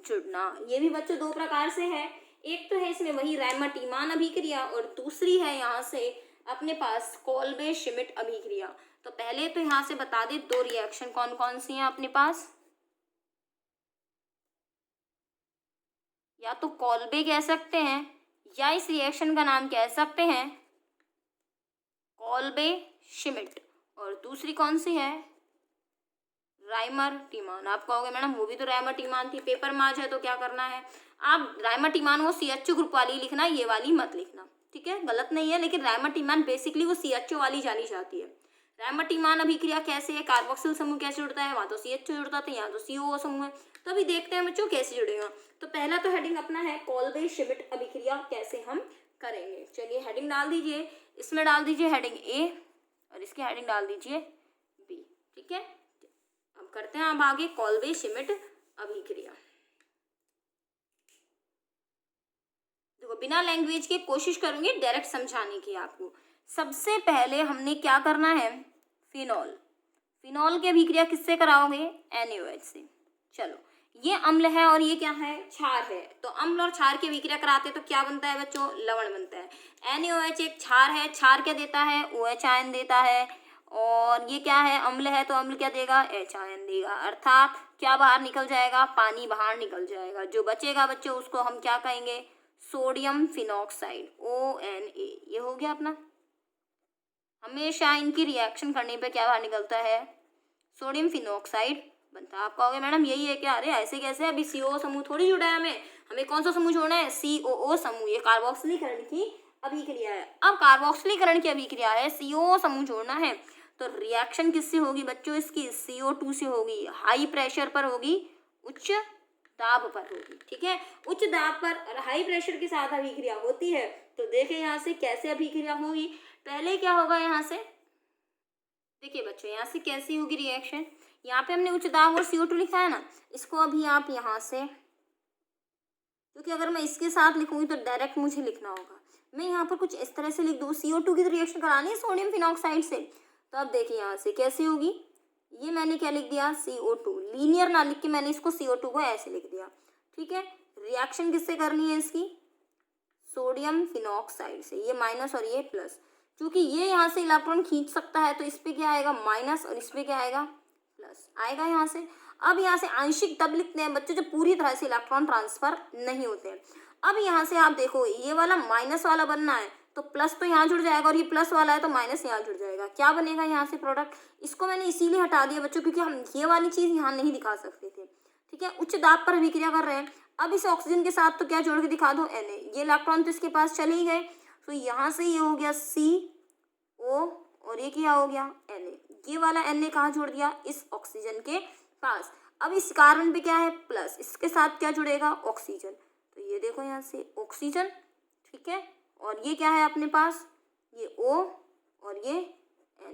जुड़ना। ये भी बच्चों 2 प्रकार से है, एक तो है इसमें वही रैमर-टीमान अभिक्रिया, और दूसरी है यहाँ से अपने पास कोल्बे श्मिट अभिक्रिया। तो पहले तो यहाँ से बता दे 2 रिएक्शन कौन कौन सी हैं अपने पास, या तो कॉल्बे कह सकते हैं या इस रिएक्शन का नाम कह सकते हैं कॉल्बे श्मिट। और दूसरी कौन सी है? राइमर टीमान। आप कहोगे मैडम वो भी तो राइमर टीमान थी, पेपर मार्ज है तो क्या करना है? आप राइमर टीमान वो CHO ग्रुप वाली लिखना, ये वाली मत लिखना, ठीक है? गलत नहीं है, लेकिन राइमर टीमान बेसिकली वो CHO वाली जानी जाती है। राइमर टीमान अभिक्रिया कैसे है, कार्बोक्सिल समूह कैसे जुड़ता है, वहाँ तो CHO जुड़ता था, यहाँ तो CO समूह है। तो अभी देखते हैं बच्चों कैसे जुड़ेगा। तो पहला तो हेडिंग अपना है कॉल्बे श्मिट अभिक्रिया कैसे हम करेंगे। चलिए हेडिंग डाल दीजिए, इसमें डाल दीजिए हेडिंग A और इसकी हेडिंग डाल दीजिए B, ठीक है? अब करते हैं अब आगे कॉल्बे श्मिट अभिक्रिया। देखो बिना लैंग्वेज के कोशिश करूंगी डायरेक्ट समझाने की आपको। सबसे पहले हमने क्या करना है, फिनॉल। फिनॉल की अभिक्रिया किससे कराओगे? NaOH से। चलो ये अम्ल है और ये क्या है? क्षार है। तो अम्ल और क्षार की अभिक्रिया कराते तो क्या बनता है बच्चों? लवण बनता है। NaOH एक क्षार है, क्षार क्या देता है? OH आयन देता है। और ये क्या है? अम्ल है तो अम्ल क्या देगा? H आयन देगा। अर्थात क्या बाहर निकल जाएगा? पानी बाहर निकल जाएगा। जो बचेगा बच्चों उसको हम क्या कहेंगे? Sodium phenoxide, ONA। ये हो गया अपना। हमेशा इनकी रिएक्शन करने पे क्या बाहर निकलता है? सोडियम फिनॉक्साइड बनता है। आप कहोगे मैडम यही है क्या? अरे ऐसे कैसे? अभी CO समूह थोड़ी जुड़ा है, हमें कौन सा समूह जोड़ना है? COO समूह। ये कार्बोक्सिलीकरण की अभिक्रिया है। अब कार्बोक्सिलीकरण की अभिक्रिया है, CO समूह जोड़ना है, तो रिएक्शन किससे होगी बच्चों? इसकी CO2 से होगी। हाई प्रेशर पर होगी, उच्च दाब पर होगी, ठीक है? उच्च दाब पर और हाई प्रेशर के साथ अभिक्रिया होती है। तो देखें यहाँ से कैसे अभिक्रिया होगी। पहले क्या होगा यहाँ से, देखिए बच्चों यहाँ से कैसी होगी रिएक्शन। यहाँ पे हमने उच्च दाब और CO2 लिखा है ना, इसको अभी आप यहाँ से, क्योंकि अगर मैं इसके साथ लिखूंगी तो डायरेक्ट मुझे लिखना होगा, मैं यहाँ पर कुछ इस तरह से लिख दूँ। CO2 की तो रिएक्शन करानी है सोडियम फिनॉक्साइड से। तो अब देखिए यहाँ से कैसी होगी। ये मैंने क्या लिख दिया? CO2। लीनियर ना लिख के मैंने इसको CO2 को ऐसे लिख दिया, ठीक है? रिएक्शन किससे करनी है इसकी? सोडियम फिनॉक्साइड से। ये माइनस और ये प्लस, क्योंकि ये यहाँ से इलेक्ट्रॉन खींच सकता है तो इस पे क्या आएगा? माइनस, और इस पे क्या आएगा? प्लस आएगा यहाँ से। अब यहाँ से आंशिक तब लिखते हैं बच्चों जब पूरी तरह से इलेक्ट्रॉन ट्रांसफर नहीं होते हैं। अब यहाँ से आप देखो ये वाला माइनस वाला बनना है तो प्लस तो यहाँ जुड़ जाएगा, और ये प्लस वाला है तो माइनस यहाँ जुड़ जाएगा। क्या बनेगा यहाँ से प्रोडक्ट? इसको मैंने इसीलिए हटा दिया बच्चों क्योंकि हम ये वाली चीज़ यहाँ नहीं दिखा सकते थे, ठीक है? उच्च दाब पर अभिक्रिया कर रहे हैं। अब इस ऑक्सीजन के साथ तो क्या जोड़ के दिखा दो? Na। ये इलेक्ट्रॉन तो इसके पास चले ही गए, तो यहाँ से ये हो गया CO और ये क्या हो गया? Na। ये वाला Na कहाँ जोड़ दिया? इस ऑक्सीजन के पास। अब इस कार्बन पे क्या है? प्लस, इसके साथ क्या जुड़ेगा? ऑक्सीजन। तो ये देखो यहाँ से ऑक्सीजन, ठीक है? और ये क्या है अपने पास? ये O और ये Na,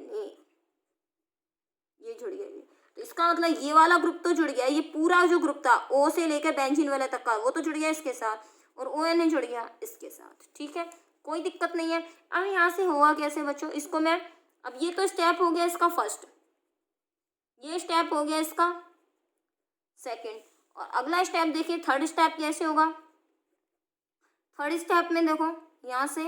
ये जुड़ गया। ये तो इसका मतलब ये वाला ग्रुप तो जुड़ गया, ये पूरा जो ग्रुप था O से लेकर बेंजीन वाले तक का वो तो जुड़ गया इसके साथ, और ONA जुड़ गया इसके साथ, ठीक है? कोई दिक्कत नहीं है। अब यहाँ से हुआ कैसे बच्चों? इसको मैं, अब ये तो स्टेप हो गया इसका फर्स्ट, ये स्टेप हो गया इसका सेकंड, और अगला स्टेप देखिए थर्ड स्टेप कैसे होगा। थर्ड स्टेप में देखो यहाँ से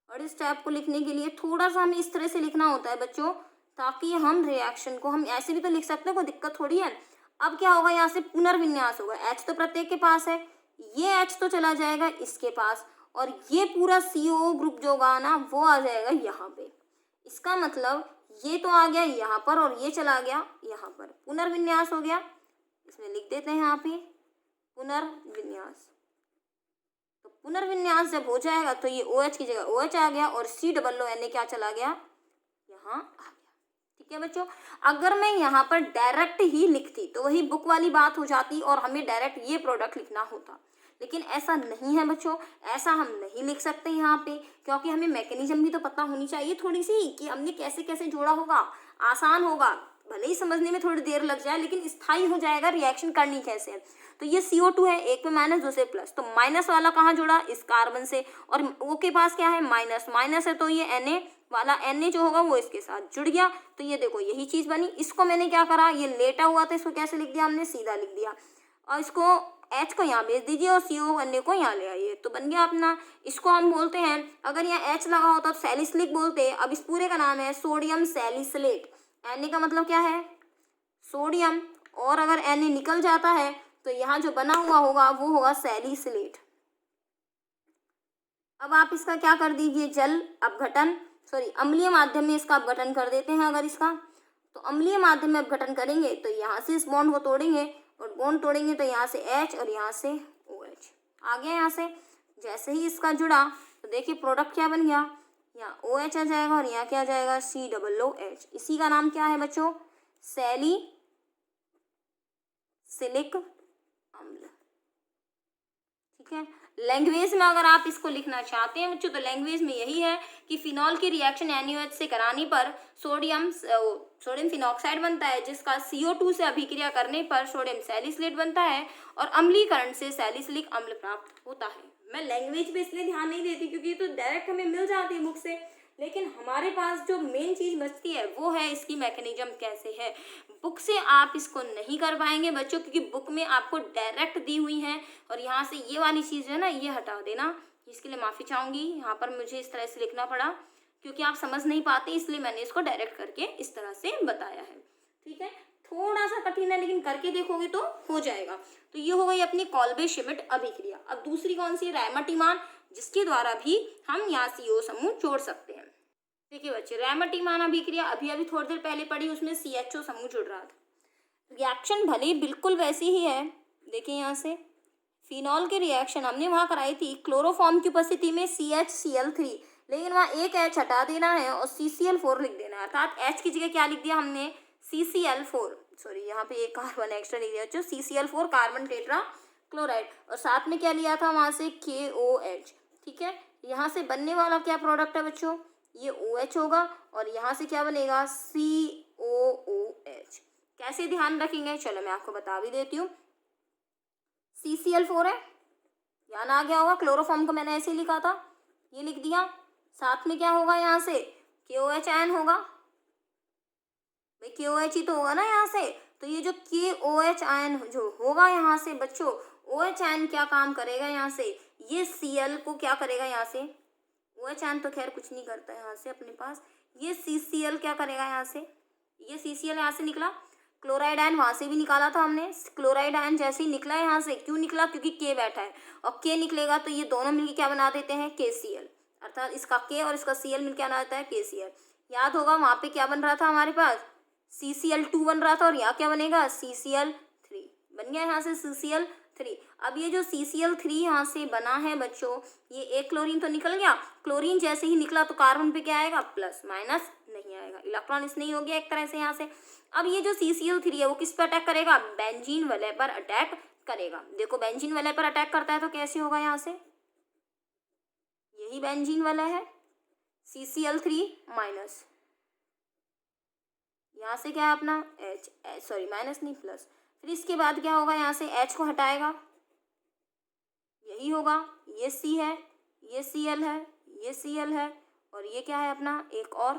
थर्ड स्टेप को लिखने के लिए थोड़ा सा हमें इस तरह से लिखना होता है बच्चों, ताकि हम रिएक्शन को, हम ऐसे भी तो लिख सकते हैं, कोई दिक्कत थोड़ी है। अब क्या होगा? यहाँ से पुनर्विन्यास होगा। H तो प्रत्येक के पास है, ये H तो चला जाएगा इसके पास, और ये पूरा CO ग्रुप जो होगा ना वो आ जाएगा यहाँ पे। इसका मतलब ये तो आ गया यहाँ पर और ये चला गया यहाँ पर, पुनर्विन्यास हो गया। इसमें लिख देते हैं यहाँ पे पुनर्विन्यास। तो पुनर्विन्यास जब हो जाएगा तो ये OH की जगह OH आ गया और COO क्या चला गया? यहाँ आ गया, ठीक है बच्चों? अगर मैं यहाँ पर डायरेक्ट ही लिखती तो वही बुक वाली बात हो जाती और हमें डायरेक्ट ये प्रोडक्ट लिखना होता, लेकिन ऐसा नहीं है बच्चों, ऐसा हम नहीं लिख सकते यहाँ पे, क्योंकि हमें मैकेनिज्म भी तो पता होनी चाहिए थोड़ी सी कि हमने कैसे कैसे जोड़ा होगा। आसान होगा, भले ही समझने में थोड़ी देर लग जाए, लेकिन स्थायी हो जाएगा रिएक्शन करनी कैसे है। तो ये CO2 है, एक पे माइनस दूसरे प्लस, तो माइनस वाला कहाँ जुड़ा? इस कार्बन से, और O के पास क्या है? माइनस, माइनस है तो ये Na वाला Na जो होगा वो इसके साथ जुड़ गया। तो ये देखो यही चीज़ बनी। इसको मैंने क्या करा? ये लेटा हुआ था, इसको कैसे लिख दिया हमने? सीधा लिख दिया, और इसको H को यहाँ भेज दीजिए और CO को यहाँ ले आइए, तो बन गया अपना। इसको हम बोलते हैं, अगर यहाँ H लगा होता तो सैलिसिलिक बोलते हैं। अब इस पूरे का नाम है सोडियम सैलिसिलेट। Na का मतलब क्या है? सोडियम, और अगर Na निकल जाता है तो यहाँ जो बना हुआ होगा वो होगा सैलिसिलेट। अब आप इसका क्या कर दीजिए, जल अपघटन, सॉरी अम्लीय माध्यम में इसका अपघटन कर देते हैं। अगर इसका तो अम्लीय माध्यम में अपघटन करेंगे तो यहाँ से इस बॉन्ड को तोड़ेंगे, और बॉन्ड तोड़ेंगे तो यहाँ से H और यहाँ से OH आ गया। यहाँ से जैसे ही इसका जुड़ा तो देखिए प्रोडक्ट क्या बन गया, यहाँ OH आ जाएगा और यहाँ क्या आ जाएगा, COOH। इसी का नाम क्या है बच्चों, सैलिसिलिक अम्ल। ठीक है, लैंग्वेज में अगर आप इसको लिखना चाहते हैं बच्चों तो लैंग्वेज में यही है कि फिनॉल की रिएक्शन NaOH से कराने पर सोडियम फिनॉक्साइड बनता है, जिसका CO2 से अभिक्रिया करने पर सोडियम सैलिसिलेट बनता है और अम्लीकरण से सैलिसिलिक अम्ल प्राप्त होता है। मैं लैंग्वेज पे इसलिए ध्यान नहीं देती क्योंकि ये तो डायरेक्ट हमें मिल जाती है बुक से, लेकिन हमारे पास जो मेन चीज़ बचती है वो है इसकी मैकेनिज्म कैसे है। बुक से आप इसको नहीं कर पाएंगे बच्चों, क्योंकि बुक में आपको डायरेक्ट दी हुई है, और यहाँ से ये वाली चीज़ है ना ये हटा देना, इसके लिए माफ़ी चाहूँगी। यहाँ पर मुझे इस तरह से लिखना पड़ा क्योंकि आप समझ नहीं पाते, इसलिए मैंने इसको डायरेक्ट करके इस तरह से बताया है। ठीक है, थोड़ा सा कठिन है लेकिन करके देखोगे तो हो जाएगा। तो ये हो गई अपनी कॉल्बे श्मिट अभिक्रिया। अब दूसरी कौन सी, रैमटिमान, जिसके द्वारा भी हम यहाँ CO समूह जोड़ सकते हैं। देखिए बच्चे, रैमटिमान अभिक्रिया अभी अभी थोड़ी देर पहले पढ़ी, उसमें CHO समूह जुड़ रहा था। रिएक्शन भले बिल्कुल वैसी ही है, देखिए यहाँ से फिनॉल की रिएक्शन हमने वहाँ कराई थी क्लोरोफॉर्म की उपस्थिति में CHCl3, लेकिन वहाँ एक H हटा देना है और CCl4 लिख देना है, अर्थात H की जगह क्या लिख दिया हमने, CCl4, सॉरी यहाँ पे एक कार्बन एक्स्ट्रा लिख दिया जो CCl4 कार्बन टेट्रा क्लोराइड, और साथ में क्या लिया था वहाँ से KOH। ठीक है, यहाँ से बनने वाला क्या प्रोडक्ट है बच्चों, ये OH होगा और यहाँ से क्या बनेगा, COOH। कैसे ध्यान रखेंगे, चलो मैं आपको बता भी देती हूँ। CCl4 है, ध्यान आ गया होगा, क्लोरोफॉर्म को मैंने ऐसे ही लिखा था, ये लिख दिया। साथ में क्या होगा, यहाँ से KOH आयन होगा, भाई KOH ही तो होगा ना यहाँ से। तो ये जो KOH आयन जो होगा यहाँ से बच्चों, OH आयन क्या काम करेगा यहाँ से, ये Cl को क्या करेगा यहाँ से, OH आयन तो खैर कुछ नहीं करता है यहाँ से अपने पास, ये CCl क्या करेगा यहाँ से, ये CCl यहाँ से निकला, क्लोराइड आयन वहाँ से भी निकाला था हमने, क्लोराइड आयन जैसे ही निकला है यहाँ से, क्यों निकला, क्योंकि K बैठा है, और K निकलेगा तो ये दोनों मिलके क्या बना देते हैं, KCl, अर्थात इसका K और इसका Cl मिलके बना देता है KCl। याद होगा वहाँ पे क्या बन रहा था हमारे पास, CCl2 बन रहा था, और यहाँ क्या बनेगा, CCl3 बन गया यहाँ से CCl3। अब ये जो CCl3 यहाँ से बना है बच्चों, ये एक क्लोरीन तो निकल गया, क्लोरीन जैसे ही निकला तो कार्बन पे क्या आएगा, प्लस, माइनस नहीं आएगा, इलेक्ट्रॉन इस नहीं हो गया एक तरह से यहाँ से। अब ये जो CCl3 है वो किस पर अटैक करेगा, बेंजीन वलय पर अटैक करेगा। देखो बेंजीन वलय पर अटैक करता है तो कैसे होगा, यहाँ से यही बेंजीन वलय है, CCl3 माइनस, यहाँ से क्या है अपना H, सॉरी माइनस नहीं प्लस, फिर इसके बाद क्या होगा, यहाँ से H को हटाएगा, यही होगा, ये C है, ये Cl है, ये Cl है, और ये क्या है अपना एक और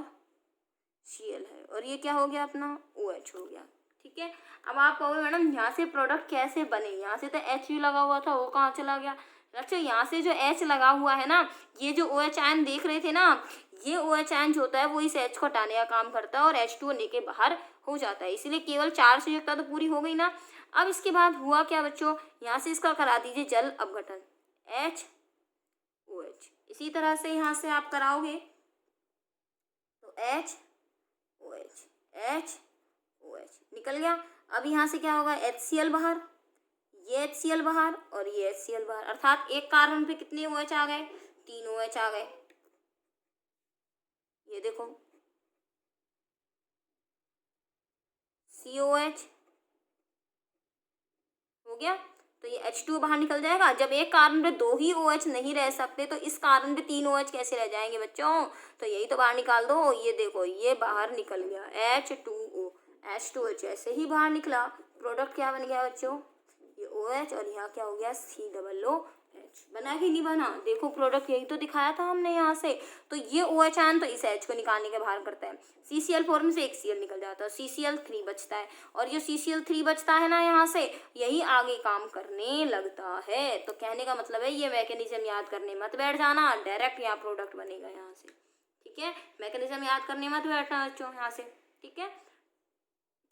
Cl है, और ये क्या हो गया अपना OH हो गया। ठीक है, अब आप कहोगे मैडम यहाँ से प्रोडक्ट कैसे बने, यहाँ से तो H भी लगा हुआ था, वो कहाँ चला गया। अच्छा, यहाँ से जो H लगा हुआ है ना, ये जो OH आयन देख रहे थे ना, ये OH आयन जो होता है वो इस H को हटाने का काम करता है और H2O लेके बाहर हो जाता है, इसीलिए केवल 4 संयुक्ता तो पूरी हो गई ना। अब इसके बाद हुआ क्या बच्चों, यहाँ से इसका करा दीजिए जल अपघटन, HOH, इसी तरह से यहाँ से आप कराओगे तो HOH, HOH निकल गया। अब यहाँ से क्या होगा, HCl बाहर, ये HCl बाहर और ये HCl बाहर, अर्थात एक कार्बन पे कितने OH आ गए, 3 OH आ गए। ये देखो COH हो गया, तो ये H2O बाहर निकल जाएगा। जब एक कार्बन पे 2 ही OH नहीं रह सकते तो इस कार्बन पे 3 OH कैसे रह जाएंगे बच्चों, तो यही तो बाहर निकाल दो। ये देखो ये बाहर निकल गया H2O, H2O जैसे ही बाहर निकला प्रोडक्ट क्या बन गया बच्चों, ये OH, और यहाँ क्या हो गया COOH। बना कि नहीं बना, देखो प्रोडक्ट यही तो दिखाया था हमने यहाँ से। तो ये OH आयन तो इस H को निकालने के बाहर करता है, CCl4 में से एक Cl निकल जाता है, CCl3 बचता है, और ये CCl3 बचता है ना यहाँ से, यही आगे काम करने लगता है। तो कहने का मतलब है ये मैकेनिज्म याद करने मत बैठ जाना, डायरेक्ट यहाँ प्रोडक्ट बनेगा यहाँ से। ठीक है, मैकेनिज्म याद करने मत बैठना बच्चों यहाँ से। ठीक है,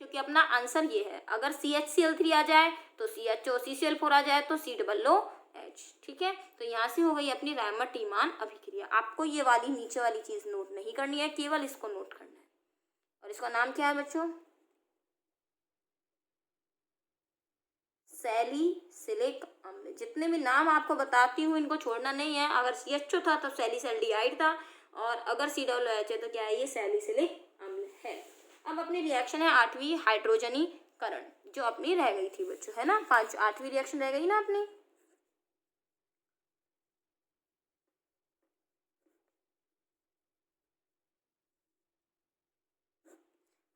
क्योंकि अपना आंसर ये है, अगर CHCl3 आ जाए तो CHOCCl4 आ जाए तो COOH। ठीक है, तो यहाँ से हो गई अपनी रायमर्ट-टीमान अभिक्रिया। आपको ये वाली नीचे वाली चीज नोट नहीं करनी है, केवल इसको नोट करना है। और इसका नाम क्या है बच्चों? सैलिसिलिक अम्ल। जितने भी नाम आपको बताती हूँ इनको छोड़ना नहीं है। अगर CHO था तो सैलिसल्डिहाइड था, और अगर COOH है तो क्या है? ये सैलिसिलिक अम्ल है। अब अपनी रिएक्शन है 8वीं, हाइड्रोजनीकरण, जो अपनी रह गई थी बच्चों, है ना। 8वीं रिएक्शन रह गई ना अपनी।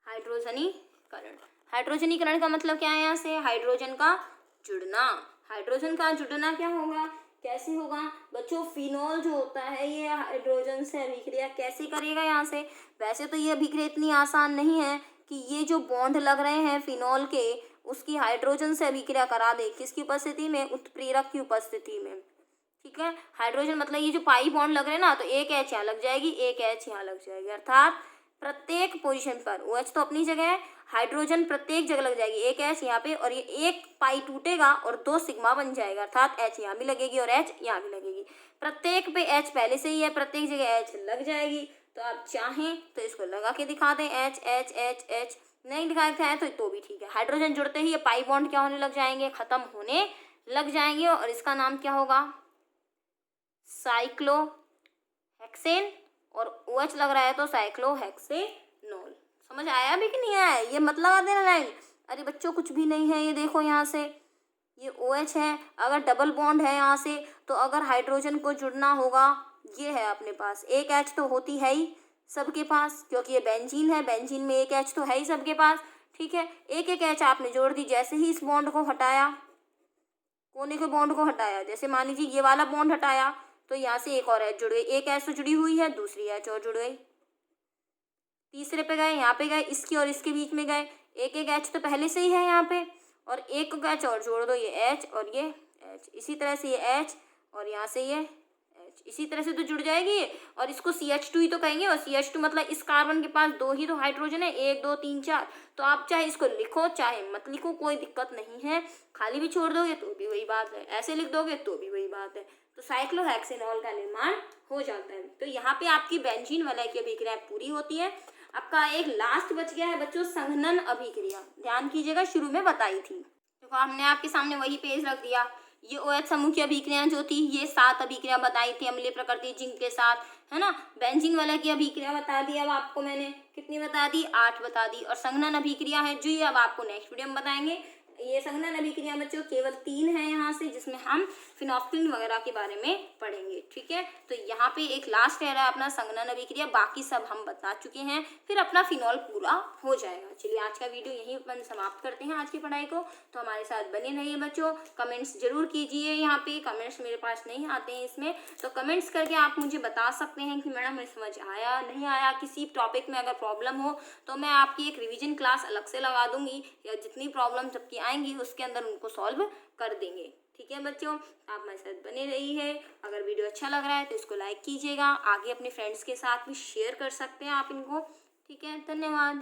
हाइड्रोजनीकरण। हाइड्रोजनीकरण का मतलब क्या है? यहाँ से हाइड्रोजन का जुड़ना। हाइड्रोजन का जुड़ना क्या होगा, कैसे होगा बच्चों? फिनॉल जो होता है ये हाइड्रोजन से अभिक्रिया कैसे करेगा? यहाँ से वैसे तो ये अभिक्रिया इतनी आसान नहीं है कि ये जो बॉन्ड लग रहे हैं फिनॉल के, उसकी हाइड्रोजन से अभिक्रिया करा दे। किसकी उपस्थिति में? उत्प्रेरक की उपस्थिति में। ठीक है, हाइड्रोजन मतलब ये जो पाई बॉन्ड लग रहे हैं ना, तो एक H यहाँ लग जाएगी, एक H यहाँ लग जाएगी, अर्थात प्रत्येक पोजीशन पर OH तो अपनी जगह है, हाइड्रोजन प्रत्येक जगह लग जाएगी। एक H यहाँ पे, और ये एक पाई टूटेगा और 2 सिग्मा बन जाएगा, अर्थात H यहाँ भी लगेगी और H यहाँ भी लगेगी। प्रत्येक पे H पहले से ही है, प्रत्येक जगह H लग जाएगी। तो आप चाहें तो इसको लगा के दिखा दें, H H H H। नहीं दिखाते हैं तो भी ठीक है। हाइड्रोजन जुड़ते ही ये पाई बॉन्ड क्या होने लग जाएंगे? खत्म होने लग जाएंगे, और इसका नाम क्या होगा? साइक्लोहेक्सेन। और OH लग रहा है तो साइक्लोहेक्सेनोल। समझ आया भी कि नहीं आया? ये मत लगा देना लाइन। अरे बच्चों कुछ भी नहीं है, ये देखो यहाँ से ये OH है, अगर डबल बॉन्ड है यहाँ से, तो अगर हाइड्रोजन को जुड़ना होगा, ये है अपने पास एक H तो होती है ही सबके पास, क्योंकि ये बेंजीन है, बेंजीन में एक H तो है ही सबके पास। ठीक है, एक एक H आपने जोड़ दी। जैसे ही इस बॉन्ड को हटाया, कोने के बॉन्ड को हटाया, जैसे मान लीजिए ये वाला बॉन्ड हटाया, तो यहाँ से एक और H जुड़ गई, एक H तो जुड़ी हुई है, दूसरी H और जुड़ गई। तीसरे पे गए, यहाँ पे गए, इसके और इसके बीच में गए, एक एक H तो पहले से ही है यहाँ पे, और एक H और जोड़ दो, ये H और ये H। इसी तरह से ये H और यहाँ से ये H, इसी तरह से तो जुड़ जाएगी ये। और इसको CH2 ही तो कहेंगे, और CH2 मतलब इस कार्बन के पास 2 ही तो हाइड्रोजन है, 1 2 3 4। तो आप चाहे इसको लिखो चाहे मत लिखो, कोई दिक्कत नहीं है। खाली भी छोड़ दोगे तो भी वही बात है, ऐसे लिख दोगे तो भी वही बात है। तो साइक्लोहेक्सेनॉल का निर्माण हो जाता है। तो यहाँ पे आपकी बेंजीन वलय की अभिक्रिया पूरी होती है। आपका एक लास्ट बच गया है बच्चों, संघनन अभिक्रिया। ध्यान कीजिएगा, शुरू में बताई थी। देखो हमने आपके सामने वही पेज रख दिया। ये OH समूह की अभिक्रियाएं जो थी, ये 7 अभिक्रिया बताई थी अम्लीय प्रकृति जिंक के साथ, है ना। बेंजीन वलय की अभिक्रिया बता दी, अब आपको मैंने कितनी बता दी? 8 बता दी। और संघनन अभिक्रिया है जो ये अब आपको नेक्स्ट वीडियो में बताएंगे। ये संघनन अभिक्रिया बच्चों केवल 3 है यहाँ से, जिसमें हम फिनोक्सिलिन वगैरह के बारे में पढ़ेंगे। ठीक है, तो यहाँ पे एक लास्ट रह रहा है अपना संघनन अभिक्रिया, बाकी सब हम बता चुके हैं, फिर अपना फिनॉल पूरा हो जाएगा। चलिए आज का वीडियो यहीं अपन समाप्त करते हैं आज की पढ़ाई को। तो हमारे साथ बने रहिए बच्चों, कमेंट्स जरूर कीजिए। यहाँ पे कमेंट्स मेरे पास नहीं आते हैं इसमें, तो कमेंट्स करके आप मुझे बता सकते हैं कि मैडम मुझे समझ आया नहीं आया। किसी टॉपिक में अगर प्रॉब्लम हो तो मैं आपकी एक रिवीजन क्लास अलग से लगा दूंगी, या जितनी प्रॉब्लम सबकी आएंगी उसके अंदर उनको सॉल्व कर देंगे। ठीक है बच्चों, आप मेरे साथ बने रहिए। अगर वीडियो अच्छा लग रहा है तो इसको लाइक कीजिएगा, आगे अपने फ्रेंड्स के साथ भी शेयर कर सकते हैं आप इनको। ठीक है, धन्यवाद।